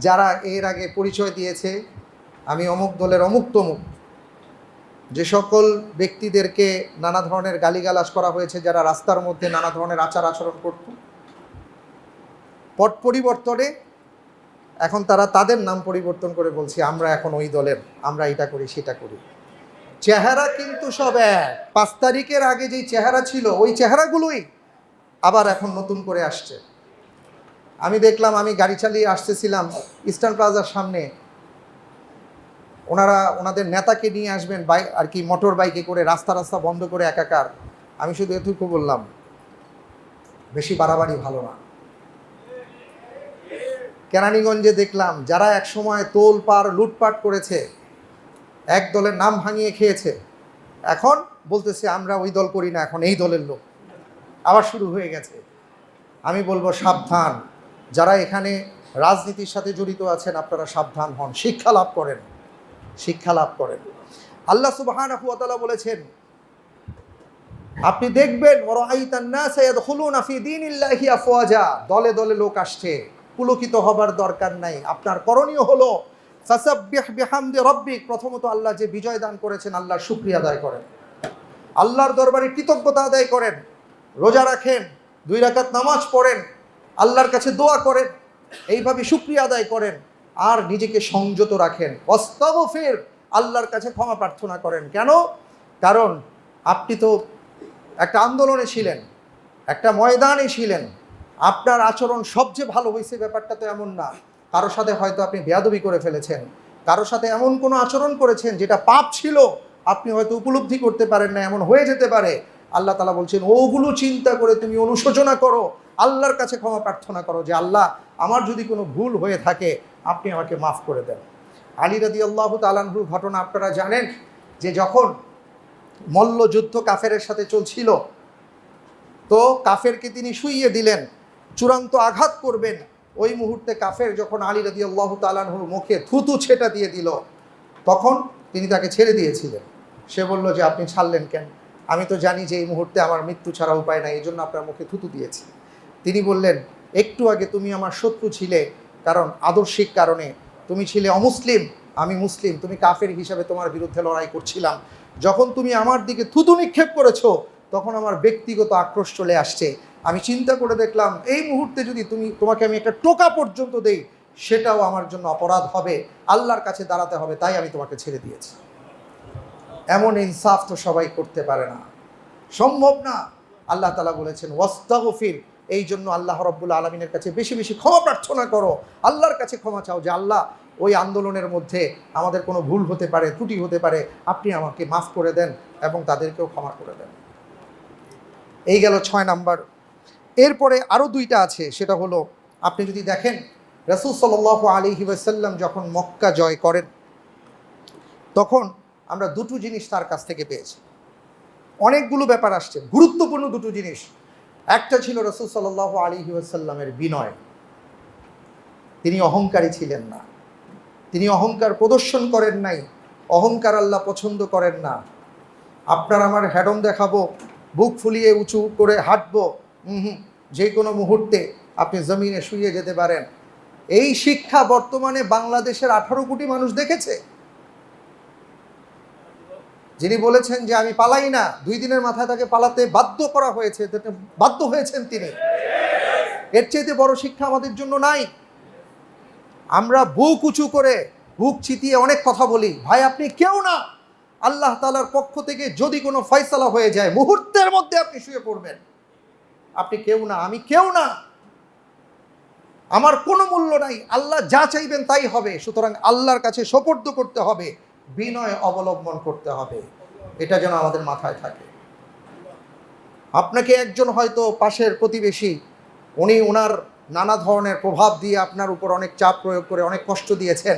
যারা এর আগে পরিচয় দিয়েছে আমি অমুক দলের অমুক তমুক, যে সকল ব্যক্তিদেরকে নানা ধরনের গালিগালাজ করা হয়েছে, যারা রাস্তার মধ্যে নানা ধরনের আচার আচরণ করত, পট পরিবর্তনে এখন তারা তাদের নাম পরিবর্তন করে বলছে আমরা এখন ওই দলের, আমরা এটা করি সেটা করি। চেহারা কিন্তু সব এক। 5 তারিখের আগে যেই চেহারা ছিল ওই চেহারাগুলোই আবার এখন নতুন করে আসছে। আমি দেখলাম, আমি গাড়ি চালিয়ে আসতেছিলাম ইস্টার্ন প্লাজার সামনে, ওনারা ওনাদের নেতাকে নিয়ে আসবেন বাইক আর কি, মোটর বাইকে করে, রাস্তা রাস্তা বন্ধ করে একাকার। আমি শুধু এটুকু বললাম, বেশি বাড়াবাড়ি ভালো না। কেরানীগঞ্জে দেখলাম যারা এক সময় তোল পার লুটপাট করেছে, এক দলের নাম ভাঙিয়ে খেয়েছে, এখন বলতেছে আমরা ওই দল করি না, এখন এই দলের লোক। আবার শুরু হয়ে গেছে। আমি বলবো সাবধান, যারা এখানে রাজনীতির সাথে জড়িত আছেন আপনারা সাবধান হন, শিক্ষা লাভ করেন, শিক্ষা লাভ করেন। আল্লাহ সুবহানাহু ওয়া তাআলা বলেছেন, আপনি দেখবেন ওয়ারাআইতান নাসা ইয়াদখুলুনা ফি দীনিল্লাহি আফওয়াজা, দলে দলে লোক আসছে, পুলকিত হবার দরকার নাই। আপনার করণীয় হলো ফাসাব্বিহ বিহামদি রাব্বিক, প্রথমত আল্লাহ যে বিজয় দান করেছেন আল্লাহর শুকরিয়া আদায় করেন, আল্লাহর দরবারে কৃতজ্ঞতা আদায় করেন, রোজা রাখেন, 2 রাকাত নামাজ পড়েন, আল্লাহর কাছে দোয়া করেন, এইভাবে শুকরিয়া আদায় করেন, আর নিজেকে সংযত রাখেন। ওয়াস্তাগফির, আল্লাহর কাছে ক্ষমা প্রার্থনা করেন। কেন? কারণ আপনি তো একটা আন্দোলনে ছিলেন, একটা ময়দানে ছিলেন, আপনার আচরণ সবচেয়ে ভালো হয়েছে ব্যাপারটা তো এমন না। কারো সাথে হয়তো আপনি বেয়াদবি করে ফেলেছেন, কারো সাথে এমন কোনো আচরণ করেছেন যেটা পাপ ছিল, আপনি হয়তো উপলব্ধি করতে পারেন না, এমন হয়ে যেতে পারে। আল্লাহ তাআলা বলছেন ওগুলো চিন্তা করে তুমি অনুশোচনা করো, আল্লাহর কাছে ক্ষমা প্রার্থনা করো যে আল্লাহ আমার যদি কোনো ভুল হয়ে থাকে আপনি আমাকে মাফ করে দেন। আলী রাদিয়াল্লাহু তাআলা আনহুর ঘটনা আপনারা জানেন, যে যখন মল্লযুদ্ধ কাফেরের সাথে চলছিল, তো কাফেরকে তিনি শুইয়ে দিলেন, চূড়ান্ত আঘাত করবেন, ওই মুহূর্তে কাফের যখন আলী রাদিয়াল্লাহু তাআলা আনহুর মুখে থুতু ছেটা দিয়ে দিল, তখন তিনি তাকে ছেড়ে দিয়েছিলেন। সে বলল যে আপনি ছাড়লেন কেন? আমি তো জানি যে এই মুহূর্তে আমার মৃত্যু ছাড়া উপায় নাই, এই জন্য আপনার মুখে থুতু দিয়েছি। তিনি বললেন একটু আগে তুমি আমার শত্রু ছিলে, কারণ আদর্শিক কারণে তুমি ছিলে অমুসলিম, আমি মুসলিম, তুমি কাফের হিসাবে তোমার বিরুদ্ধে লড়াই করছিলাম। যখন তুমি আমার দিকে থুতু নিক্ষেপ করেছো তখন আমার ব্যক্তিগত আক্রোশ চলে আসছে। আমি চিন্তা করে দেখলাম এই মুহূর্তে যদি তোমাকে আমি একটা টোকা পর্যন্ত দেই সেটাও আমার জন্য অপরাধ হবে, আল্লাহর কাছে দাঁড়াতে হবে, তাই আমি তোমাকে ছেড়ে দিয়েছি। এমন ইনসাফ তো সবাই করতে পারে না, সম্ভব না। আল্লাহ তাআলা বলেছেন ওয়াস্তাগফির, এই জন্য আল্লাহ রাব্বুল আলামিনের কাছে বেশি বেশি ক্ষমা প্রার্থনা করো, আল্লাহর কাছে ক্ষমা চাও যে আল্লাহ ওই আন্দোলনের মধ্যে আমাদের কোনো ভুল হতে পারে, ত্রুটি হতে পারে, আপনি আমাকে মাফ করে দেন এবং তাদেরকেও ক্ষমা করে দেন। এই গেল 6 নাম্বার। এরপরে আরও 2টা আছে, সেটা হলো আপনি যদি দেখেন রাসূল সাল্লাল্লাহু আলাইহি ওয়াসাল্লাম যখন মক্কা জয় করেন তখন আমরা 2টো জিনিস তার কাছ থেকে পেয়েছি। অনেকগুলো ব্যাপার আসছে, গুরুত্বপূর্ণ 2টো জিনিস। একটা ছিল রাসূল সাল্লাল্লাহু আলাইহি ওয়াসাল্লামের বিনয়, তিনি অহংকারী ছিলেন না, তিনি অহংকার প্রদর্শন করেন নাই, অহংকার আল্লাহ পছন্দ করেন না। আপনার আমার হ্যাডম দেখাবো, বুক ফুলিয়ে উঁচু করে হাঁটবো, যে কোনো মুহূর্তে আপনি জমিনে শুয়ে যেতে পারেন, এই শিক্ষা বর্তমানে বাংলাদেশের 18 কোটি মানুষ দেখেছে। যিনি বলেছেন যে আমি পালাই না, 2 দিনের মাথায় তাকে পালাতে বাধ্য করা হয়েছে, বাধ্য হয়েছেন তিনি। এর চাইতে বড় শিক্ষা আমাদের জন্য নাই। আমরা বুক উঁচু করে বুক চিতিয়ে অনেক কথা বলি, ভাই আপনি কেউ না, আল্লাহ তাআলার পক্ষ থেকে যদি কোনো ফয়সালা হয়ে যায় মুহূর্তের মধ্যে আপনি শুয়ে পড়বেন। আপনি কেউ না, আমি কেউ না, আমার কোনো মূল্য নাই, আল্লাহ যা চাইবেন তাই হবে। সুতরাং আল্লাহর কাছে সোপর্দ করতে হবে, বিনয় অবলম্বন করতে হবে, এটা যেন আমাদের মাথায় থাকে। আপনাকে একজন হয়তো পাশের প্রতিবেশী, উনি ওনার নানা ধরনের প্রভাব দিয়ে আপনার উপর অনেক চাপ প্রয়োগ করে অনেক কষ্ট দিয়েছেন,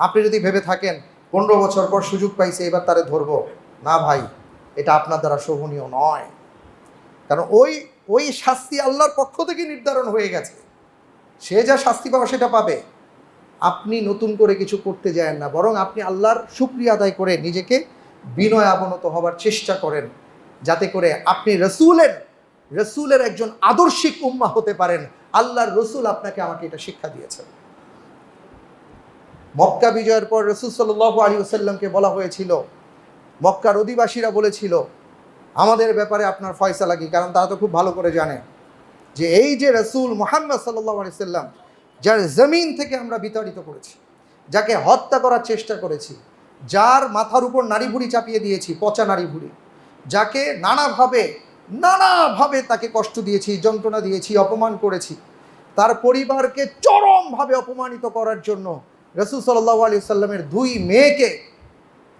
আপনি যদি ভেবে থাকেন 15 বছর পর সুযোগ পাইছে এবার তারে ধরবো না, ভাই এটা আপনার দ্বারা শোভনীয় নয়। কারণ ওই শাস্তি আল্লাহর পক্ষ থেকে নির্ধারণ হয়ে গেছে। সে যা শাস্তি পাবে সেটা পাবে। আপনি নতুন করে কিছু করতে যায়েন না, বরং আপনি আল্লাহর শুকরিয়া আদায় করে নিজেকে বিনয় অবনত হবার চেষ্টা করেন, যাতে করে আপনি রসুলের একজন আদর্শিক উম্মাহ হতে পারেন। আল্লাহর রসুল আপনাকে আমাকে এটা শিক্ষা দিয়েছেন। মক্কা বিজয়ের পর রসুল সাল্লাল্লাহু আলাইহি ওয়াসাল্লামকে বলা হয়েছিল, মক্কার অধিবাসীরা বলেছিল আমাদের ব্যাপারে আপনার ফয়সালা কি, কারণ তারা তো খুব ভালো করে জানে যে এই যে রসুল মুহাম্মদ সাল্লাল্লাহু আলাইহি ওয়াসাল্লাম, যার জমিন থেকে আমরা বিতাড়িত করেছি, যাকে হত্যা করার চেষ্টা করেছি, যার মাথার উপর নারী ভুড়ি চাপিয়ে দিয়েছি, পচা নারী ভুড়ি, যাকে নানাভাবে তাকে কষ্ট দিয়েছি, যন্ত্রণা দিয়েছি, অপমান করেছি, তার পরিবারকে চরমভাবে অপমানিত করার জন্য রাসূল সাল্লাল্লাহু আলাইহি ওয়াসাল্লামের 2 মেয়েকে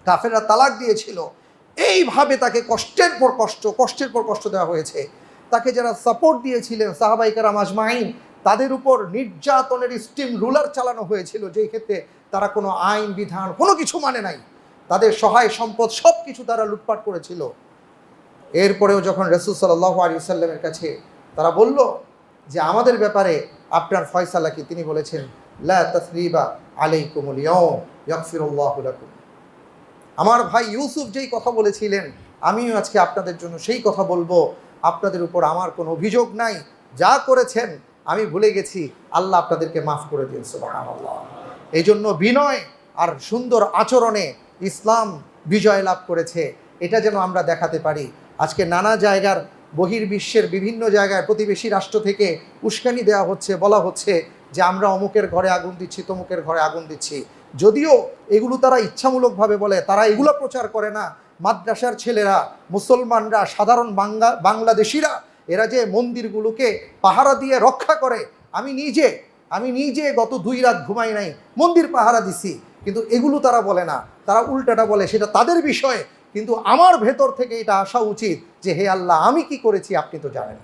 কাফেররা তালাক দিয়েছিল। এইভাবে তাকে কষ্টের পর কষ্ট দেওয়া হয়েছে। তাকে যারা সাপোর্ট দিয়েছিলেন সাহাবায়ে কেরাম আজমাইন, তাদের উপর নির্যাতনের স্টিম রুলার চালানো হয়েছিল, যেই ক্ষেত্রে তারা কোনো আইন বিধান কোনো কিছু মানে নাই, তাদের সহায় সম্পদ সব কিছু তারা লুটপাট করেছিল। এরপরেও যখন রাসূল সাল্লাল্লাহু আলাইহি ওয়াসাল্লামের কাছে তারা বলল যে আমাদের ব্যাপারে আপনার ফয়সালা কি, তিনি বলেছেন লা তাসরিবা আলাইকুমুল ইয়াওম ইয়াগফিরুল্লাহু লাকুম। আমার ভাই ইউসুফ যেই কথা বলেছিলেন, আমিও আজকে আপনাদের জন্য সেই কথা বলবো। আপনাদের উপর আমার কোনো অভিযোগ নাই, যা করেছেন আমি ভুলে গেছি, আল্লাহ আপনাদেরকে মাফ করে দিন। সুবহানাল্লাহ। এই জন্য বিনয় আর সুন্দর আচরণে ইসলাম বিজয় লাভ করেছে, এটা যেন আমরা দেখাতে পারি। আজকে নানা জায়গার বহির্বিশ্বের বিভিন্ন জায়গায় প্রতিবেশী রাষ্ট্র থেকে উস্কানি দেওয়া হচ্ছে, বলা হচ্ছে যে আমরা অমুকের ঘরে আগুন দিচ্ছি, তমুকের ঘরে আগুন দিচ্ছি। যদিও এগুলো তারা ইচ্ছামূলকভাবে বলে, তারা এগুলো প্রচার করে না। মাদ্রাসার ছেলেরা, মুসলমানরা, সাধারণ বাংলাদেশিরা, এরা যে মন্দিরগুলোকে পাহারা দিয়ে রক্ষা করে, আমি নিজে গত 2 রাত ঘুমাই নাই, মন্দির পাহারা দিছি, কিন্তু এগুলো তারা বলে না, তারা উল্টাটা বলে, সেটা তাদের বিষয়। কিন্তু আমার ভেতর থেকে এটা আসা উচিত যে হে আল্লাহ, আমি কি করেছি আপনি তো জানেন।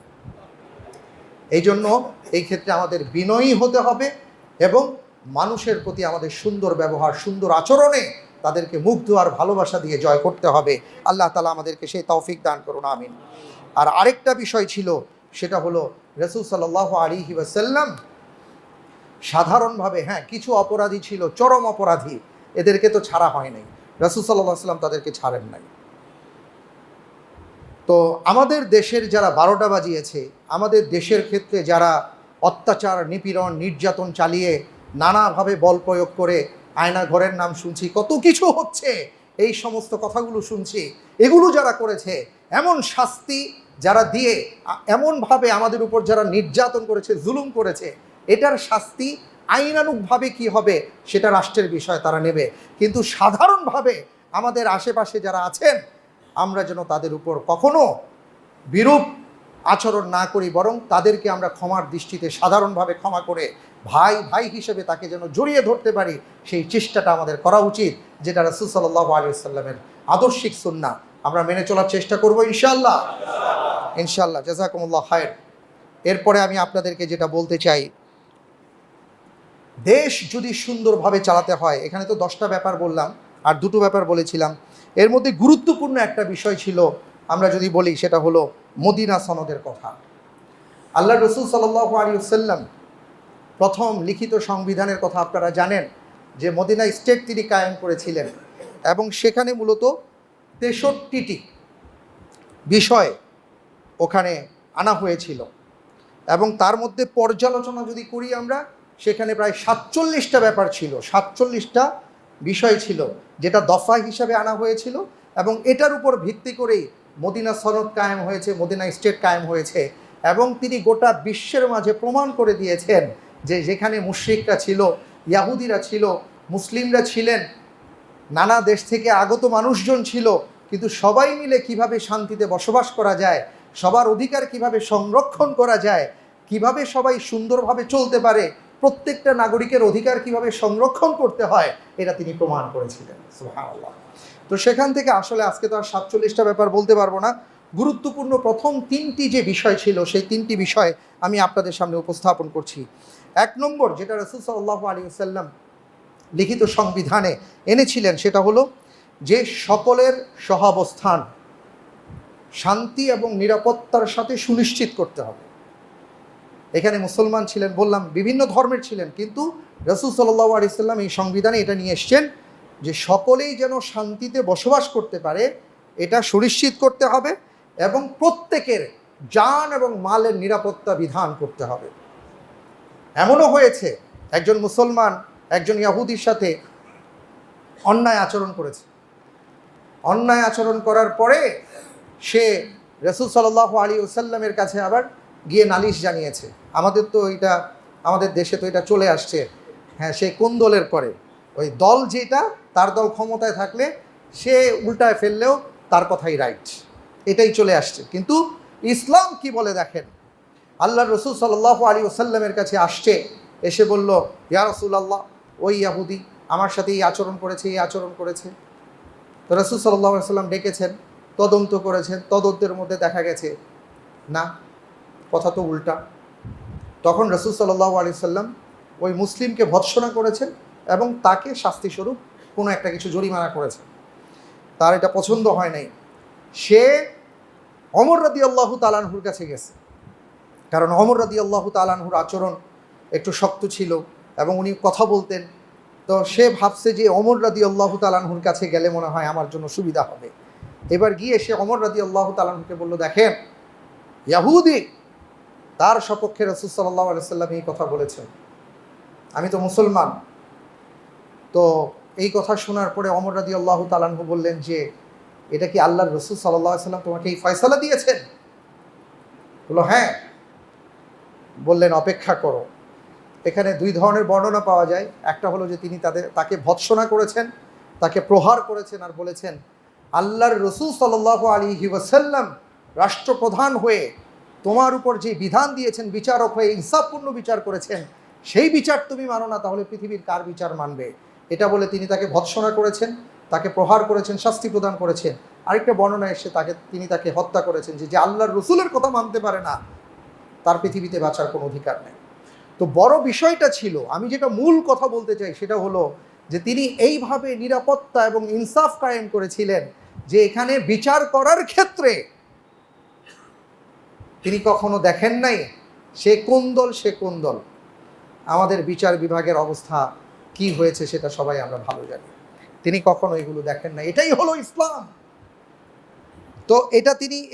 এই জন্য এই ক্ষেত্রে আমাদের বিনয়ী হতে হবে এবং মানুষের প্রতি আমাদের সুন্দর ব্যবহার, সুন্দর আচরণে তাদেরকে মুগ্ধ আর ভালোবাসা দিয়ে জয় করতে হবে। আল্লাহ তাআলা আমাদেরকে সেই তৌফিক দান করুন, আমিন। আর আরেকটা বিষয় ছিল, সেটা হলো রাসূল সাল্লাল্লাহু আলাইহি ওয়াসাল্লাম সাধারণভাবে, কিছু অপরাধী ছিল, চরম অপরাধী, এদেরকে তো ছাড়া হয় নাই, রাসূল সাল্লাল্লাহু আলাইহি ওয়াসাল্লাম তাদেরকে ছাড়েন নাই। তো আমাদের দেশের যারা 12টা বাজিয়েছে, আমাদের দেশের ক্ষেত্রে যারা অত্যাচার, নিপীড়ন, নির্যাতন চালিয়ে নানাভাবে বল প্রয়োগ করে, আয়না ঘরের নাম শুনছি, কত কিছু হচ্ছে, এই সমস্ত কথাগুলো শুনছি, এগুলো যারা করেছে, এমন শাস্তি যারা দিয়ে, এমনভাবে আমাদের উপর যারা নির্যাতন করেছে, জুলুম করেছে, এটার শাস্তি আইনানুগভাবে কি হবে সেটা রাষ্ট্রের বিষয়, তারা নেবে। কিন্তু সাধারণভাবে আমাদের আশেপাশে যারা আছেন, আমরা যেন তাদের উপর কখনো বিরূপ আচরণ না করি, বরং তাদেরকে আমরা ক্ষমার দৃষ্টিতে সাধারণভাবে ক্ষমা করে ভাই হিসেবে তাকে যেন জড়িয়ে ধরতে পারি, সেই চেষ্টাটা আমাদের করা উচিত, যেটা রাসূল সাল্লাল্লাহু আলাইহি ওয়াসাল্লামের আদর্শিক সুন্নাহ। আমরা মেনে চলার চেষ্টা করব ইনশাআল্লাহ। জাযাকুমুল্লাহ খায়র। এরপরে আমি আপনাদেরকে যেটা বলতে চাই, দেশ যদি সুন্দরভাবে চালাতে হয়, এখানে তো 10টা ব্যাপার বললাম, আর 2টো ব্যাপার বলেছিলাম। এর মধ্যে গুরুত্বপূর্ণ একটা বিষয় ছিল, আমরা যদি বলি, সেটা হলো মদিনা সনদের কথা। আল্লাহ রাসূল সাল্লাল্লাহু আলাইহি ওয়াসাল্লাম প্রথম লিখিত সংবিধানের কথা আপনারা জানেন, যে মদিনা স্টেট তিনি কায়েম করেছিলেন, এবং সেখানে মূলত 63টি বিষয় ওখানে আনা হয়েছিল, এবং তার মধ্যে পর্যালোচনা যদি করি আমরা, সেখানে প্রায় 47টা ব্যাপার ছিল, 47টা বিষয় ছিল, যেটা দফা হিসাবে আনা হয়েছিল, এবং এটার উপর ভিত্তি করেই মদিনা সনদ কায়েম হয়েছে, মদিনা স্টেট কায়েম হয়েছে। এবং তিনি গোটা বিশ্বের মাঝে প্রমাণ করে দিয়েছেন যে যেখানে মুশরিকরা ছিল, ইয়াহুদিরা ছিল, মুসলিমরা ছিলেন, নানা দেশ থেকে আগত মানুষজন ছিল, কিন্তু সবাই মিলে কিভাবে শান্তিতে বসবাস করা যায়, সবার অধিকার কিভাবে সংরক্ষণ করা যায়, কিভাবে সবাই সুন্দরভাবে চলতে পারে, প্রত্যেকটা নাগরিকের অধিকার কিভাবে সংরক্ষণ করতে হয়, এটা তিনি প্রমাণ করেছিলেন। সুবহানাল্লাহ। তো সেখান থেকে আসলে আজকে তো আর 47টা ব্যাপার বলতে পারবো না, গুরুত্বপূর্ণ প্রথম 3টি যে বিষয় ছিল, সেই 3টি বিষয় আমি আপনাদের সামনে উপস্থাপন করছি। 1 নম্বর, যেটা রাসূল সাল্লাল্লাহু আলাইহি ওয়াসাল্লাম লিখিত সংবিধানে এনেছিলেন, সেটা হলো যে সকলের সহাবস্থান শান্তি এবং নিরাপত্তার সাথে সুনিশ্চিত করতে হবে। এখানে মুসলমান ছিলেন, বললাম বিভিন্ন ধর্মের ছিলেন, কিন্তু রাসূল সাল্লাল্লাহু আলাইহি সাল্লাম এই সংবিধানে এটা নিয়ে এসছেন যে সকলেই যেন শান্তিতে বসবাস করতে পারে, এটা সুনিশ্চিত করতে হবে এবং প্রত্যেকের জান এবং মালের নিরাপত্তা বিধান করতে হবে। এমনও হয়েছে একজন মুসলমান একজন ইহুদির সাথে অন্যায় আচরণ করেছে। অন্যায় আচরণ করার পরে সে রাসূল সাল্লাল্লাহু আলাইহি ওয়াসাল্লামের কাছে আবার গিয়ে নালিশ জানিয়েছে। আমাদের দেশে তো এটা চলে আসছে, হ্যাঁ, সে কোন দলের করে, ওই দল যেটা তার দল ক্ষমতায় থাকলে সে উল্টায় ফেললেও তার কথাই রাইট, এটাই চলে আসছে। কিন্তু ইসলাম কি বলে দেখেন, আল্লাহর রাসূল সাল্লাল্লাহু আলাইহি ওয়াসাল্লামের কাছে আসছে, এসে বলল, ইয়া রাসূলুল্লাহ, ওই ইহুদি আমার সাথে এই আচরণ করেছে। তো রাসূল সাল্লাল্লাহু আলাইহি ওয়াসাল্লাম ডেকেছেন, তদন্ত করেছেন, তদন্তের মধ্যে দেখা গেছে না, কথা তো উল্টা। তখন রাসূল সাল্লাল্লাহু আলাইহি ওয়াসাল্লাম ওই মুসলিমকে ভৎসনা করেছেন এবং তাকে শাস্তিস্বরূপ কোনো একটা কিছু জরিমানা করেছেন। তার এটা পছন্দ হয় নাই, সে ওমর রাদিয়াল্লাহু তাআলা আনহুর কাছে গেছে, কারণ ওমর রাদিয়াল্লাহু তাআলা আনহুর আচরণ একটু শক্ত ছিল এবং উনি কথা বলতেন। তো সে ভাবছে যে ওমর রাদিয়াল্লাহু তাআলা আনহুর কাছে গেলে মনে হয় আমার জন্য সুবিধা হবে। এবার গিয়ে সে ওমর রাদিয়াল্লাহু তাআলা আনহুকে বলল, দেখেন ইহুদি তার সপক্ষে রাসূল সাল্লাল্লাহু আলাইহি ওয়াসাল্লাম এই কথা বলেছেন, আমি তো মুসলমান। তো এই কথা শোনার পরে ওমর রাদিয়াল্লাহু তাআলা আনহু বললেন যে, এটা কি আল্লাহর রাসূল সাল্লাল্লাহু আলাইহি ওয়াসাল্লাম তোমাকে এই ফয়সালা দিয়েছেন? বলল, হ্যাঁ। বললেন, অপেক্ষা করো। এখানে দুই ধরনের বর্ণনা পাওয়া যায়। একটা হলো যে তিনি তাকে ভৎসনা করেছেন, তাকে প্রহার করেছেন আর বলেছেন, আল্লাহর রাসূল সাল্লাল্লাহু আলাইহি ওয়াসাল্লাম রাষ্ট্রপ্রধান হয়ে তোমার উপর যে বিধান দিয়েছেন, বিচারক হয়ে ইনসাফপূর্ণ বিচার করেছেন, সেই বিচার তুমি মানো না, তাহলে পৃথিবীর কার বিচার মানবে? এটা বলে তিনি তাকে ভৎসনা করেছেন, তাকে প্রহার করেছেন, শাস্তি প্রদান করেছেন। আরেকটা বর্ণনা এসে তিনি তাকে হত্যা করেছেন, যে আল্লাহর রাসূলের কথা মানতে পারে না তার পৃথিবীতে বাঁচার কোনো অধিকার নেই। তো বড় বিষয়টা ছিল, আমি যেটা মূল কথা বলতে চাই সেটা হলো যে তিনি এইভাবে নিরাপত্তা এবং ইনসাফ কায়েম করেছিলেন যে এখানে বিচার করার ক্ষেত্রে তিনি কখনো দেখেন নাই সে কোন দল। আমাদের বিচার বিভাগের অবস্থা কি হয়েছে সেটা সবাই আমরা ভালো জানি। তিনি কখনো এগুলো দেখেন না, এটাই হলো ইসলাম। তো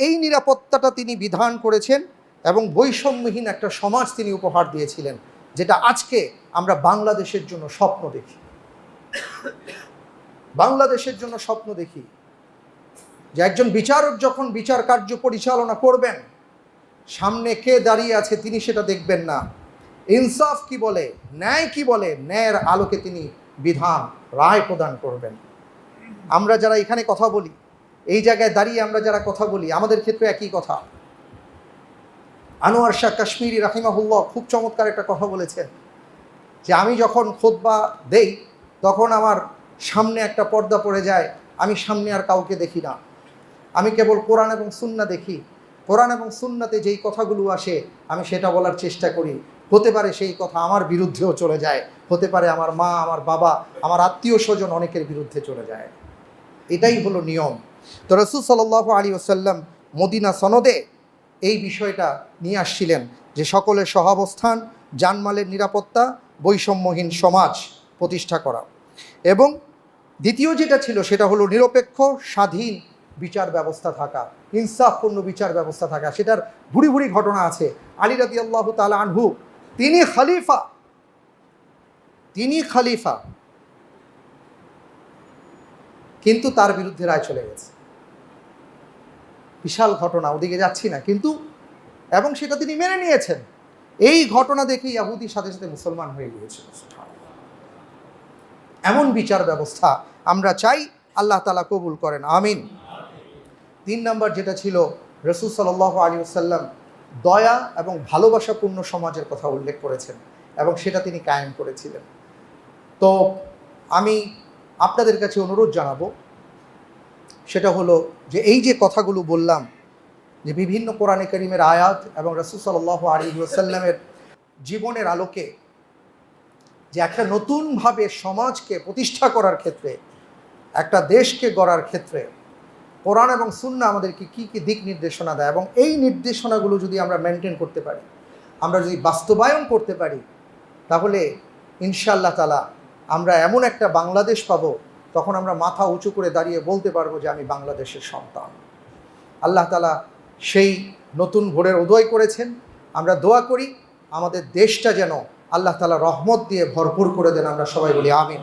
এই নিরাপত্তাটা তিনি বিধান করেছেন এবং বৈষম্যহীন একটা সমাজ তিনি উপহার দিয়েছিলেন, যেটা আজকে আমরা বাংলাদেশের জন্য স্বপ্ন দেখি। যে একজন বিচারক যখন বিচার কার্য পরিচালনা করবেন, সামনে কে দাঁড়িয়ে আছে তিনি সেটা দেখবেন না, ইনসাফ কি বলে, ন্যায় কি বলে, ন্যায়ের আলোকে তিনি বিধান রায় প্রদান করবেন। আমরা যারা এখানে কথা বলি, এই জায়গায় দাঁড়িয়ে আমরা যারা কথা বলি, আমাদের ক্ষেত্রে একই কথা। আনোয়ার শাহ কাশ্মীরি রাহিমাহুল্লাহ খুব চমৎকার একটা কথা বলেছেন, যে আমি যখন খুতবা দেই তখন আমার সামনে একটা পর্দা পড়ে যায়, আমি সামনে আর কাউকে দেখি না, আমি কেবল কোরআন এবং সুন্নাহ দেখি। কোরআন এবং সুন্নাতে যেই কথাগুলো আসে আমি সেটা বলার চেষ্টা করি। হতে পারে সেই কথা আমার বিরুদ্ধেও চলে যায়, হতে পারে আমার মা, আমার বাবা, আমার আত্মীয় স্বজন অনেকের বিরুদ্ধে চলে যায়। এটাই হলো নিয়ম। তো রাসূল সাল্লাল্লাহু আলাইহি ওয়াসাল্লাম মদিনা সনদে এই বিষয়টা নিয়ে আসছিলেন যে সকলের সহাবস্থান, জানমালের নিরাপত্তা, বৈষম্যহীন সমাজ প্রতিষ্ঠা করা। এবং দ্বিতীয় যেটা ছিল সেটা হলো নিরপেক্ষ স্বাধীন বিচার ব্যবস্থা থাকা, ইনসাফপূর্ণ বিচার ব্যবস্থা থাকা। সেটার ভুরি ভুরি ঘটনা আছে। আলী রাদিয়াল্লাহু তাআলা আনহু তিনি খলিফা, কিন্তু তার বিরুদ্ধে রায় চলে গেছে। বিশাল ঘটনা, ওদিকে যাচ্ছি না, কিন্তু এবং সেটা তিনি মেনে নিয়েছেন। এই ঘটনা দেখে ইহুদির সাথে সাথে মুসলমান হয়ে গিয়েছিল। এমন বিচার ব্যবস্থা আমরা চাই, আল্লাহ তাআলা কবুল করেন, আমিন। 3 নম্বর যেটা ছিল, রাসূল সাল্লাল্লাহু আলাইহি ওয়াসাল্লাম দয়া এবং ভালোবাসাপূর্ণ সমাজের কথা উল্লেখ করেছেন এবং সেটা তিনি কায়েম করেছিলেন। তো আমি আপনাদের কাছে অনুরোধ জানাবো, সেটা হলো যে এই যে কথাগুলো বললাম, যে বিভিন্ন কোরআনে কারীমের আয়াত এবং রাসূল সাল্লাল্লাহু আলাইহি ওয়াসাল্লামের জীবনের আলোকে যে একটা নতুনভাবে সমাজকে প্রতিষ্ঠা করার ক্ষেত্রে, একটা দেশকে গড়ার ক্ষেত্রে কোরআন এবং সুন্নাহ আমাদেরকে কী কী দিক নির্দেশনা দেয়, এবং এই নির্দেশনাগুলো যদি আমরা মেনটেন করতে পারি, আমরা যদি বাস্তবায়ন করতে পারি, তাহলে ইনশাআল্লাহ তাআলা আমরা এমন একটা বাংলাদেশ পাবো, তখন আমরা মাথা উঁচু করে দাঁড়িয়ে বলতে পারবো যে আমি বাংলাদেশের সন্তান। আল্লাহ তাআলা সেই নতুন ভোরের উদয় করেছেন। আমরা দোয়া করি আমাদের দেশটা যেন আল্লাহ তাআলা রহমত দিয়ে ভরপুর করে দেন। আমরা সবাই বলি আমিন।